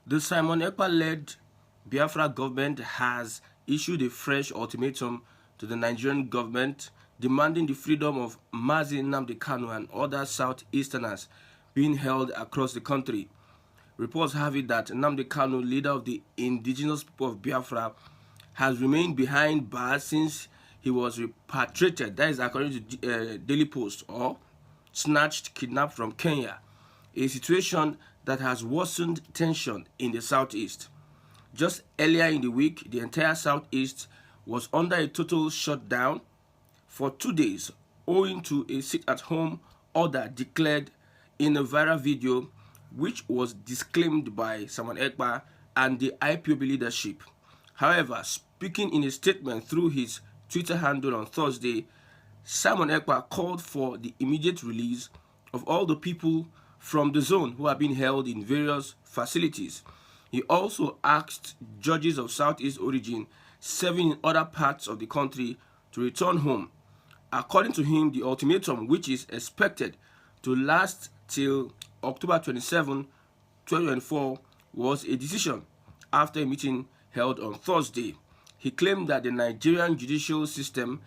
The Simon Ekpa-led Biafra government has issued a fresh ultimatum to the Nigerian government demanding the freedom of Mazi Nnamdi Kanu and other Southeasterners being held across the country. Reports have it that Nnamdi Kanu, leader of the indigenous people of Biafra, has remained behind bars since he was repatriated, that is according to Daily Post, or snatched, kidnapped from Kenya, a situation that has worsened tension in the southeast. Just earlier in the week, the entire southeast was under a total shutdown for 2 days owing to a sit-at-home order declared in a viral video which was disclaimed by Simon Ekpa and the IPOB leadership. However, speaking in a statement through his Twitter handle on Thursday, Simon Ekpa called for the immediate release of all the people from the zone who are being held in various facilities. He also asked judges of Southeast origin serving in other parts of the country to return home. According to him, the ultimatum, which is expected to last till October 27, 2024, was a decision after a meeting held on Thursday. He claimed that the Nigerian judicial system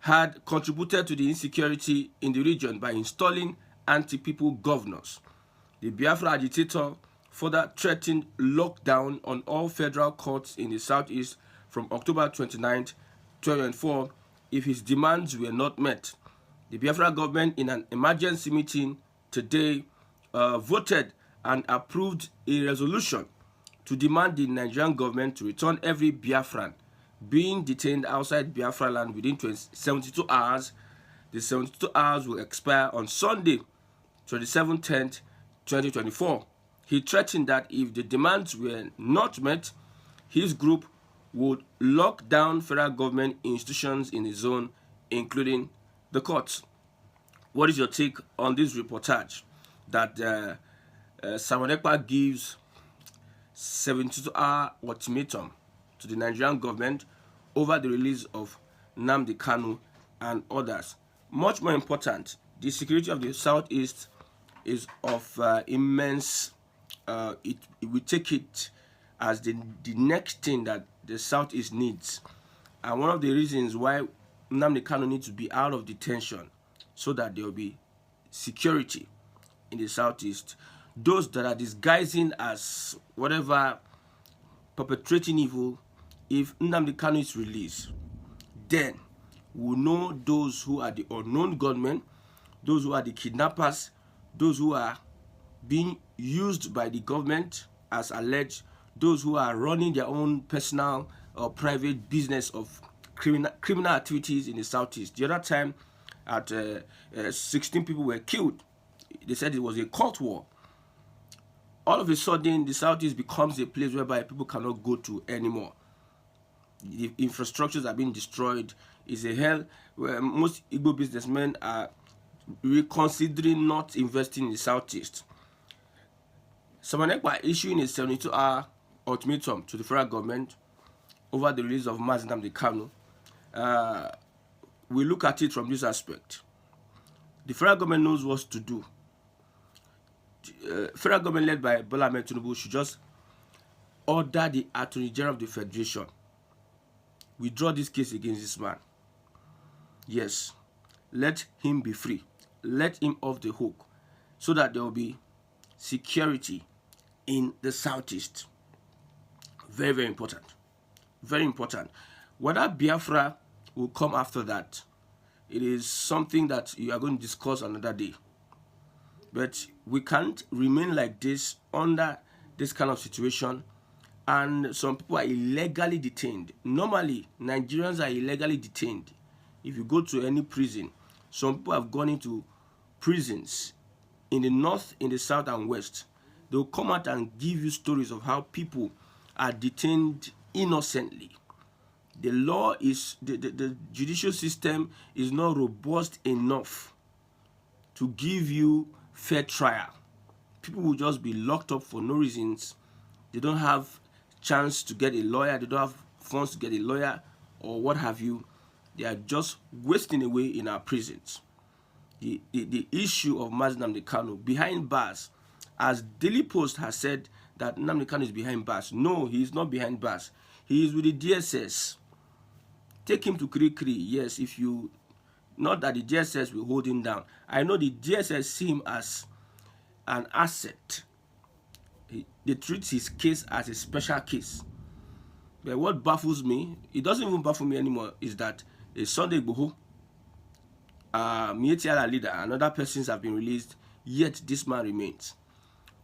had contributed to the insecurity in the region by installing anti-people governors. The Biafra agitator further threatened lockdown on all federal courts in the southeast from October 29, 2024 if his demands were not met. The Biafra government, in an emergency meeting today, voted and approved a resolution to demand the Nigerian government to return every Biafran being detained outside Biafra land within 72 hours. The 72 hours will expire on Sunday, 27/10/2024. He threatened that if the demands were not met, his group would lock down federal government institutions in the zone, including the courts. What is your take on this reportage that Simon Ekpa gives 72-hour ultimatum to the Nigerian government over the release of Nnamdi Kanu and others? Much more important, the security of the southeast is of immense. We take it as the next thing that the southeast needs, and one of the reasons why Nnamdi Kanu needs to be out of detention so that there will be security in the southeast. Those that are disguising as whatever, perpetrating evil, if Nnamdi Kanu is released, then we'll know those who are the unknown gunmen, those who are the kidnappers, those who are being used by the government as alleged, those who are running their own personal or private business of criminal activities in the southeast. The other time, 16 people were killed. They said it was a cult war. All of a sudden, the southeast becomes a place whereby people cannot go to anymore. The infrastructures are being destroyed. It's a hell where most Igbo businessmen are reconsidering not investing in the southeast. Simon Ekpa issuing a 72-hour ultimatum to the federal government over the release of Mazi Nnamdi Kanu. We look at it from this aspect. The federal government knows what to do. Federal government led by Bola Ahmed Tinubu should just order the Attorney General of the Federation withdraw this case against this man. Yes, let him be free. Let him off the hook so that there will be security in the southeast. Very, very important. Very important. Whether Biafra will come after that, it is something that you are going to discuss another day. But we can't remain like this under this kind of situation, and some people are illegally detained. Normally, Nigerians are illegally detained. If you go to any prison, some people have gone into prisons in the north, in the south, and west. They'll come out and give you stories of how people are detained innocently. The law is, the judicial system is not robust enough to give you fair trial. People will just be locked up for no reasons. They don't have chance to get a lawyer. They don't have funds to get a lawyer or what have you. They are just wasting away in our prisons. The issue of Mazi Nnamdi Kanu behind bars, as Daily Post has said, that Nnamdi Kanu is behind bars. No, he is not behind bars. He is with the DSS. Take him to Kiri. Yes, if you... Not that the DSS will hold him down. I know the DSS see him as an asset. They treat his case as a special case. But what baffles me, it doesn't even baffle me anymore, is that a Sunday Igboho, Mietiala leader, and other persons have been released, yet this man remains.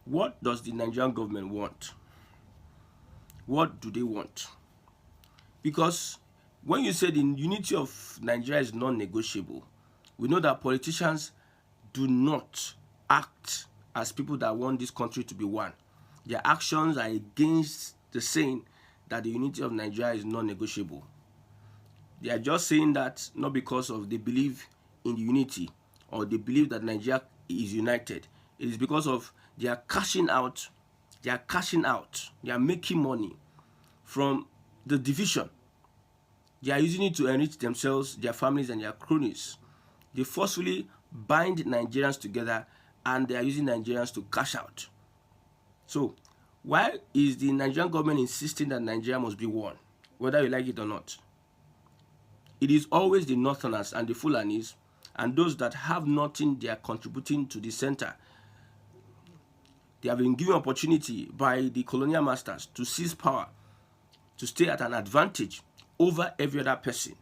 What does the Nigerian government want? What do they want? Because when you say the unity of Nigeria is non-negotiable, we know that politicians do not act as people that want this country to be one. Their actions are against the saying that the unity of Nigeria is non-negotiable. They are just saying that not because of they believe in the unity or they believe that Nigeria is united. It is because of they are cashing out. They are cashing out. They are making money from the division. They are using it to enrich themselves, their families, and their cronies. They forcefully bind Nigerians together, and they are using Nigerians to cash out. So, why is the Nigerian government insisting that Nigeria must be one, whether you like it or not? It is always the Northerners and the Fulanis and those that have nothing they are contributing to the center. They have been given opportunity by the colonial masters to seize power, to stay at an advantage over every other person.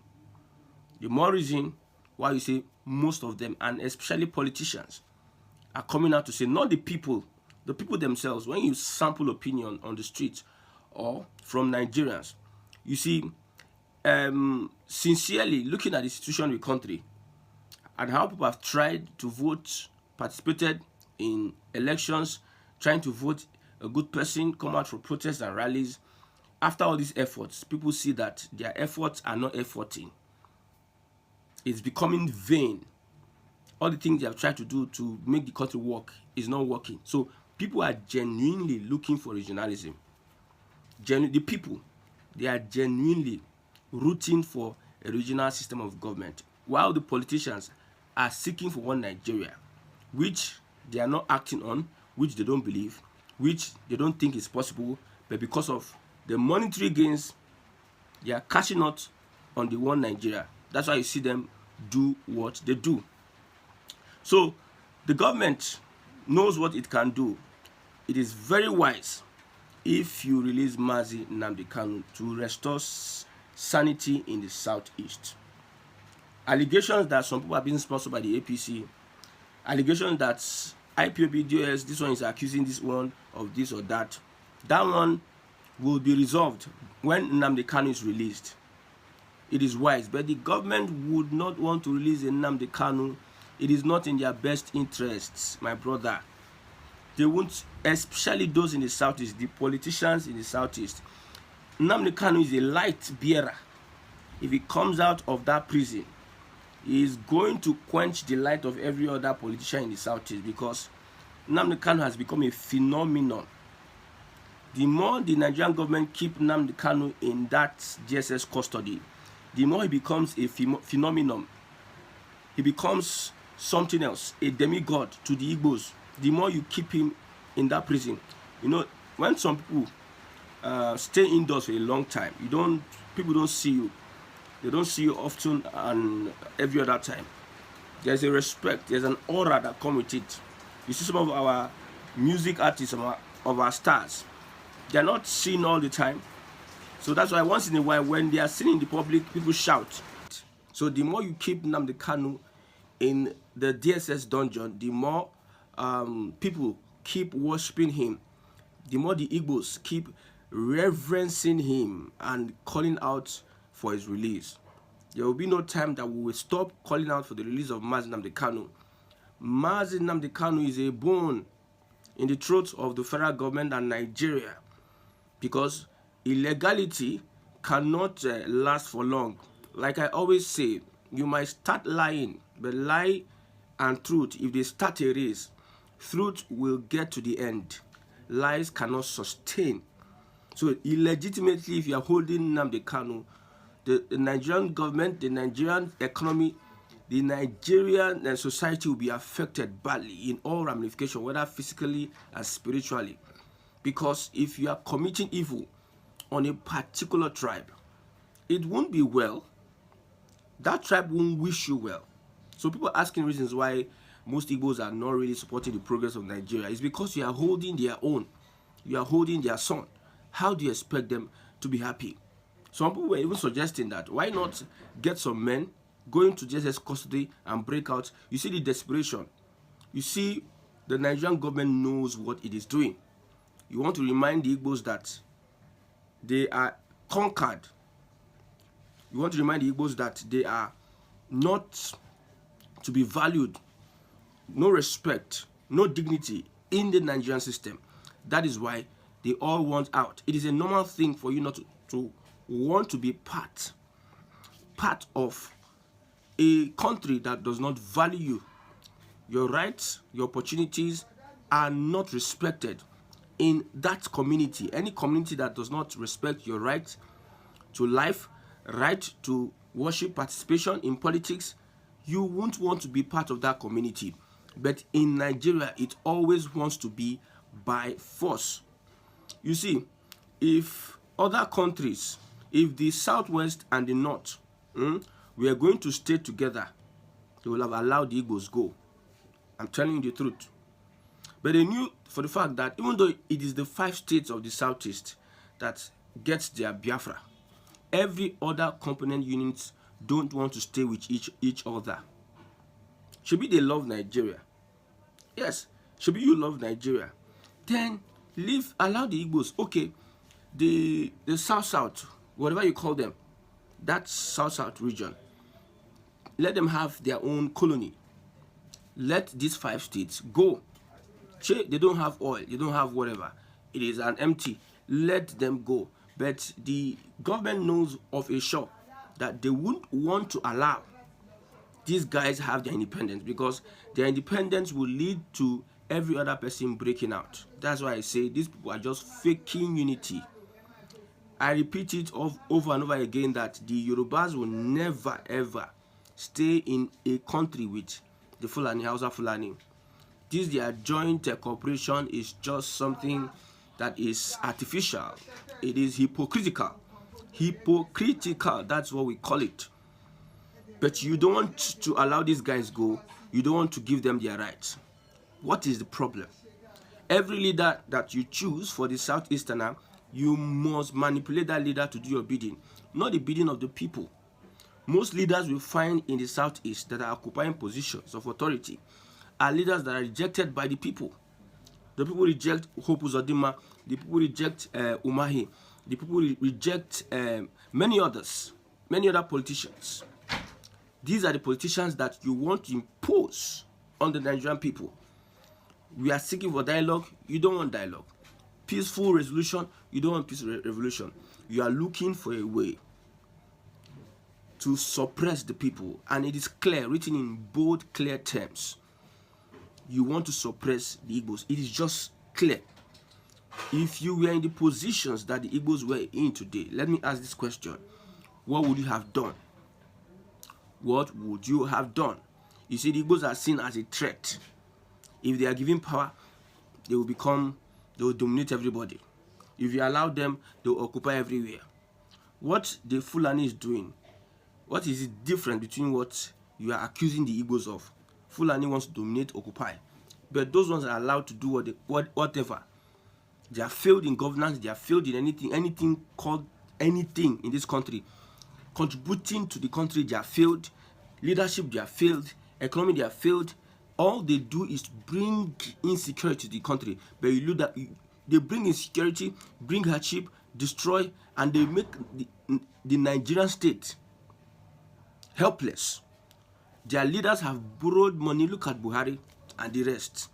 The more reason why you say most of them, and especially politicians, are coming out to say, not the people themselves. When you sample opinion on the streets or from Nigerians, you see, sincerely looking at the situation of the country and how people have tried to vote, participated in elections, trying to vote a good person, come out for protests and rallies. After all these efforts, people see that their efforts are not efforting. It's becoming vain. All the things they have tried to do to make the country work is not working. So people are genuinely looking for regionalism. The people, they are genuinely rooting for a regional system of government, while the politicians are seeking for one Nigeria, which they are not acting on, which they don't believe, which they don't think is possible, but because of the monetary gains, they are cashing out on the one Nigeria. That's why you see them do what they do. So the government knows what it can do. It is very wise if you release Mazi Nnamdi Kanu to restore sanity in the southeast. Allegations that some people are being sponsored by the APC, allegations that IPOB, DOS, this one is accusing this one of this or that, that one will be resolved when Nnamdi Kanu is released. It is wise, but the government would not want to release a Nnamdi Kanu. It is not in their best interests, my brother. They won't, especially those in the southeast, the politicians in the southeast. Nnamdi Kanu is a light bearer. If he comes out of that prison, he is going to quench the light of every other politician in the southeast, because Nnamdi Kanu has become a phenomenon. The more the Nigerian government keep Nnamdi Kanu in that GSS custody, the more he becomes a phenomenon. He becomes something else, a demigod to the Igbos. The more you keep him in that prison. You know, when some people stay indoors for a long time, people don't see you. They don't see you often and every other time. There's a respect, there's an aura that comes with it. You see some of our music artists, of our stars, they're not seen all the time. So that's why once in a while, when they are seen in the public, people shout. So the more you keep Nnamdi Kanu in the DSS dungeon, the more people keep worshiping him, the more the Igbos keep reverencing him and calling out for his release. There will be no time that we will stop calling out for the release of Mazi Nnamdi Kanu. Mazi Nnamdi Kanu is a bone in the throat of the federal government and Nigeria, because illegality cannot last for long. Like I always say, you might start lying, but lie and truth, if they start a race, truth will get to the end. Lies cannot sustain. So illegitimately, if you are holding Nnamdi Kanu, the Nigerian government, the Nigerian economy, the Nigerian society will be affected badly in all ramifications, whether physically and spiritually. Because if you are committing evil on a particular tribe, it won't be well. That tribe won't wish you well. So people are asking reasons why most Igbos are not really supporting the progress of Nigeria. It's because you are holding their own. You are holding their son. How do you expect them to be happy? Some people were even suggesting that why not get some men, go into JSS custody and break out. You see the desperation. You see the Nigerian government knows what it is doing. You want to remind the Igbos that they are conquered. You want to remind the Igbos that they are not to be valued, no respect, no dignity in the Nigerian system. That is why they all want out. It is a normal thing for you not to want to be part of a country that does not value you. Your rights, your opportunities are not respected in that community. Any community that does not respect your right to life, right to worship, participation in politics, you won't want to be part of that community. But in Nigeria, it always wants to be by force. You see, if other countries, if the Southwest and the North were going to stay together, they will have allowed the Igbos go. I'm telling you the truth. But they knew for the fact that even though it is the 5 states of the Southeast that gets their Biafra, every other component units don't want to stay with each other. Should be they love Nigeria. Yes, should be you love Nigeria. Then allow the Igbos. Okay, the South, whatever you call them, that South region, let them have their own colony. Let these 5 states go. They don't have oil, they don't have whatever. It is an empty. Let them go. But the government knows of a sure that they wouldn't want to allow these guys have their independence, because their independence will lead to every other person breaking out. That's why I say these people are just faking unity. I repeat it over and over again that the Yorubas will never ever stay in a country with the Fulani, Hausa Fulani. This their joint cooperation is just something that is artificial. It is hypocritical. Hypocritical, that's what we call it. But you don't want to allow these guys go. You don't want to give them their rights. What is the problem? Every leader that you choose for the Southeasterner, you must manipulate that leader to do your bidding, not the bidding of the people. Most leaders we find in the Southeast that are occupying positions of authority are leaders that are rejected by the people. The people reject Hope Uzodinma, the people reject Umahi, the people reject many other politicians. These are the politicians that you want to impose on the Nigerian people. We are seeking for dialogue, you don't want dialogue. Peaceful resolution, you don't want peaceful revolution. You are looking for a way to suppress the people, and it is clear, written in bold, clear terms. You want to suppress the Igbos. It is just clear. If you were in the positions that the Igbos were in today, let me ask this question. What would you have done? What would you have done? You see, the Igbos are seen as a threat. If they are given power, they will dominate everybody. If you allow them, they will occupy everywhere. What the Fulani is doing, what is it different between what you are accusing the Igbos of? Fulani wants to dominate, occupy. But those ones are allowed to do whatever. They are failed in governance, they are failed in anything called anything in this country. Contributing to the country, they are failed. Leadership, they are failed. Economy, they are failed. All they do is bring insecurity to the country. But you look that they bring insecurity, bring hardship, destroy, and they make the Nigerian state helpless. Their leaders have borrowed money. Look at Buhari and the rest.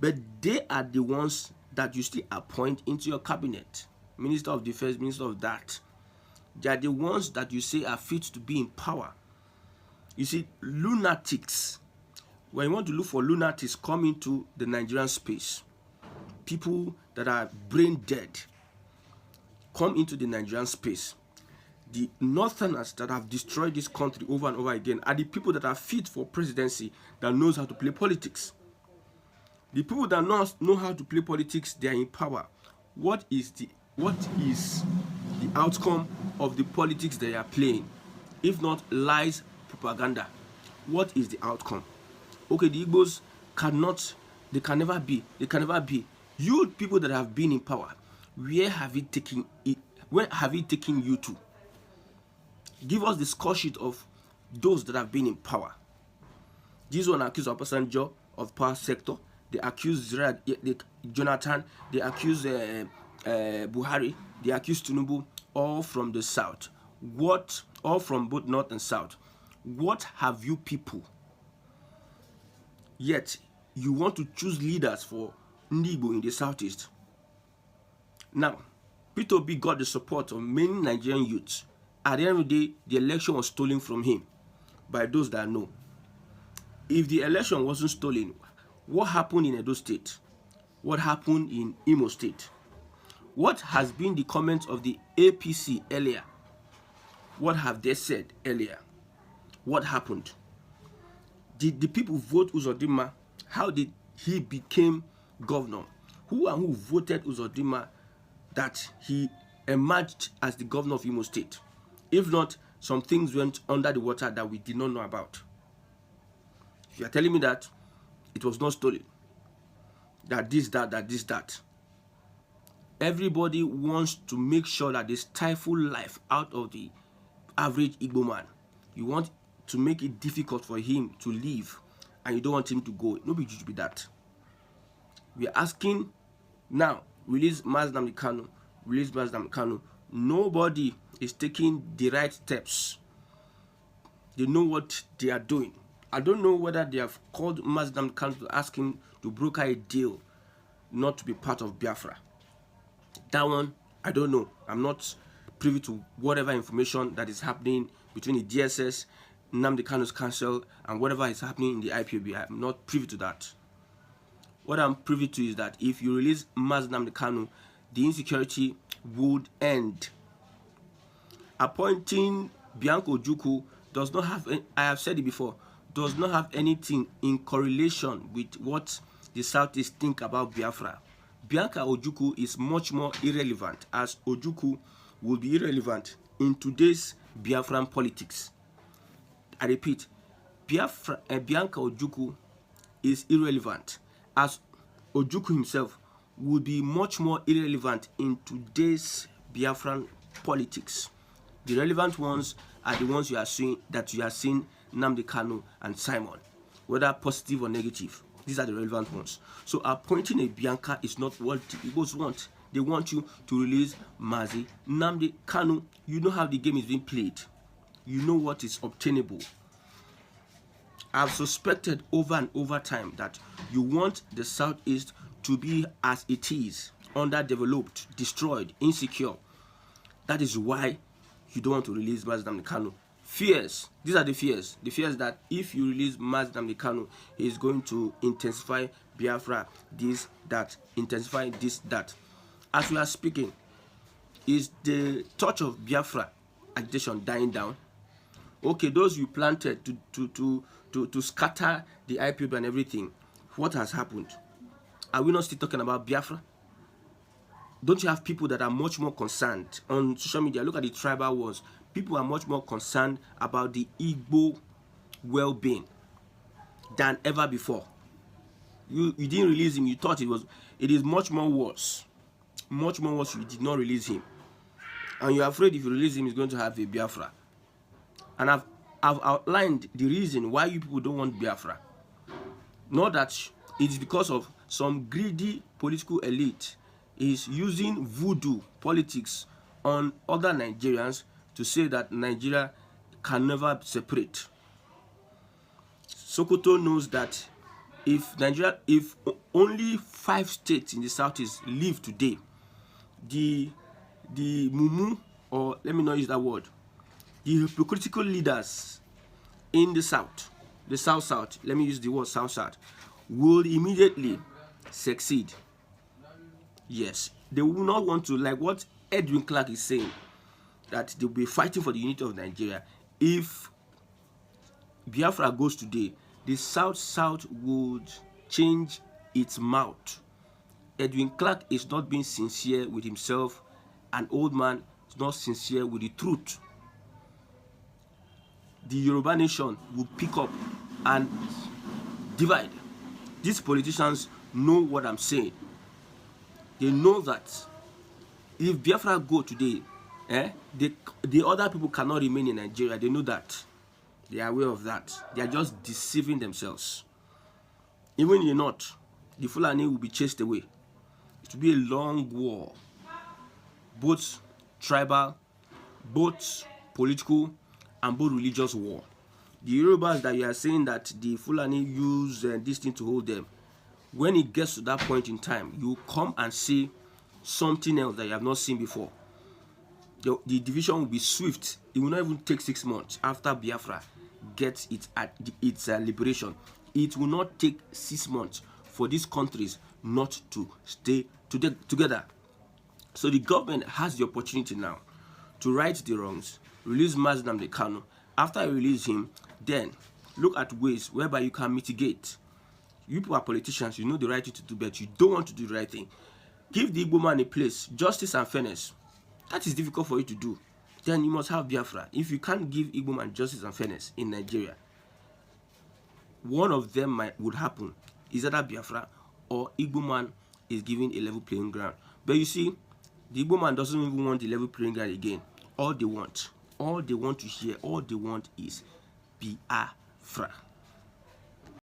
But they are the ones that you still appoint into your cabinet. Minister of Defense, Minister of that. They are the ones that you say are fit to be in power. You see, lunatics. When you want to look for lunatics, come into the Nigerian space. People that are brain dead come into the Nigerian space. The Northerners that have destroyed this country over and over again are the people that are fit for presidency, that knows how to play politics. The people that know how to play politics, they are in power. what is the outcome of the politics they are playing? If not lies, propaganda, what is the outcome? Okay, the Igbos they can never be. You people that have been in power, where have it taken you to? Give us the score sheet of those that have been in power. This one accused Obasanjo of power sector. They accuse Jonathan. They accuse Buhari. They accuse Tinubu, all from the south. All from both north and south. What have you people? Yet you want to choose leaders for Ndigbo in the southeast. Now, Peter Obi got the support of many Nigerian youths. At the end of the day, the election was stolen from him by those that know. If the election wasn't stolen, what happened in Edo State? What happened in Imo State? What has been the comments of the APC earlier? What have they said earlier? What happened? Did the people vote Uzodinma? How did he become governor? Who and who voted Uzodinma that he emerged as the governor of Imo State? If not, some things went under the water that we did not know about. If you are telling me that it was not stolen, that this, that. Everybody wants to make sure that they stifle life out of the average Igbo man. You want to make it difficult for him to live, and you don't want him to go. Nobody should be that. We are asking now, release Nnamdi Kanu. Nobody is taking the right steps. They know what they are doing. I don't know whether they have called Nnamdi Kanu to ask him to broker a deal not to be part of Biafra. That one, I don't know. I'm not privy to whatever information that is happening between the DSS, Nnamdi Kanu's council, and whatever is happening in the IPOB. I'm not privy to that. What I'm privy to is that if you release Nnamdi Kanu, the insecurity would end. Appointing Bianca Ojukwu does not have, I have said it before, does not have anything in correlation with what the Southeast think about Biafra. Bianca Ojukwu is much more irrelevant, as Ojukwu will be irrelevant in today's Biafran politics. I repeat, Bianca Ojukwu is irrelevant, as Ojukwu himself will be much more irrelevant in today's Biafran politics. The relevant ones are the ones you are seeing Nnamdi Kanu and Simon, whether positive or negative. These are the relevant ones. So appointing a Bianca is not what the Igbos want. They want you to release Mazi Nnamdi Kanu. You know how the game is being played. You know what is obtainable. I've suspected over and over time that you want the Southeast to be as it is, underdeveloped, destroyed, insecure. That is why you don't want to release Mazi Nnamdi Kanu. Fears. These are the fears. The fears that if you release Mazi Nnamdi Kanu, he is going to intensify Biafra, this, that, intensify this, that. As we are speaking, is the torch of Biafra agitation dying down? Okay, those you planted to scatter the IPOB and everything, what has happened? Are we not still talking about Biafra? Don't you have people that are much more concerned on social media? Look at the tribal wars. People are much more concerned about the Igbo well-being than ever before. You didn't release him. You thought it is much more worse. Much more worse. You did not release him. And you're afraid if you release him, he's going to have a Biafra. And I've outlined the reason why you people don't want Biafra. Not that it's because of some greedy political elite is using voodoo politics on other Nigerians to say that Nigeria can never separate. Sokoto knows that if only 5 states in the southeast live today, the mumu, or let me not use that word, the hypocritical leaders in the south, let me use the word south, will immediately succeed. Yes, they will not want to, like what Edwin Clark is saying, that they'll be fighting for the unity of Nigeria. If Biafra goes today, the South would change its mouth Edwin Clark is not being sincere with himself. An old man is not sincere with the truth. The Yoruba nation will pick up and divide. These politicians know what I'm saying. They know that if Biafra go today, the other people cannot remain in Nigeria. They know that. They are aware of that. They are just deceiving themselves. Even in the north, the Fulani will be chased away. It will be a long war. Both tribal, both political, and both religious war. The Yorubas that you are saying that the Fulani use this thing to hold them, when it gets to that point in time, you come and see something else that you have not seen before. The division will be swift. It will not even take 6 months after Biafra gets its liberation. It will not take 6 months for these countries not to stay together. So the government has the opportunity now to right the wrongs, release Nnamdi Kanu. After you release him, then look at ways whereby you can mitigate. You people are politicians, you know the right thing to do, but you don't want to do the right thing. Give the Igbo man a place, justice and fairness. That is difficult for you to do. Then you must have Biafra. If you can't give Igbo man justice and fairness in Nigeria, one of them would happen. Is either Biafra or Igbo man is given a level playing ground. But you see, the Igbo man doesn't even want the level playing ground again. All they want to hear, all they want is Biafra.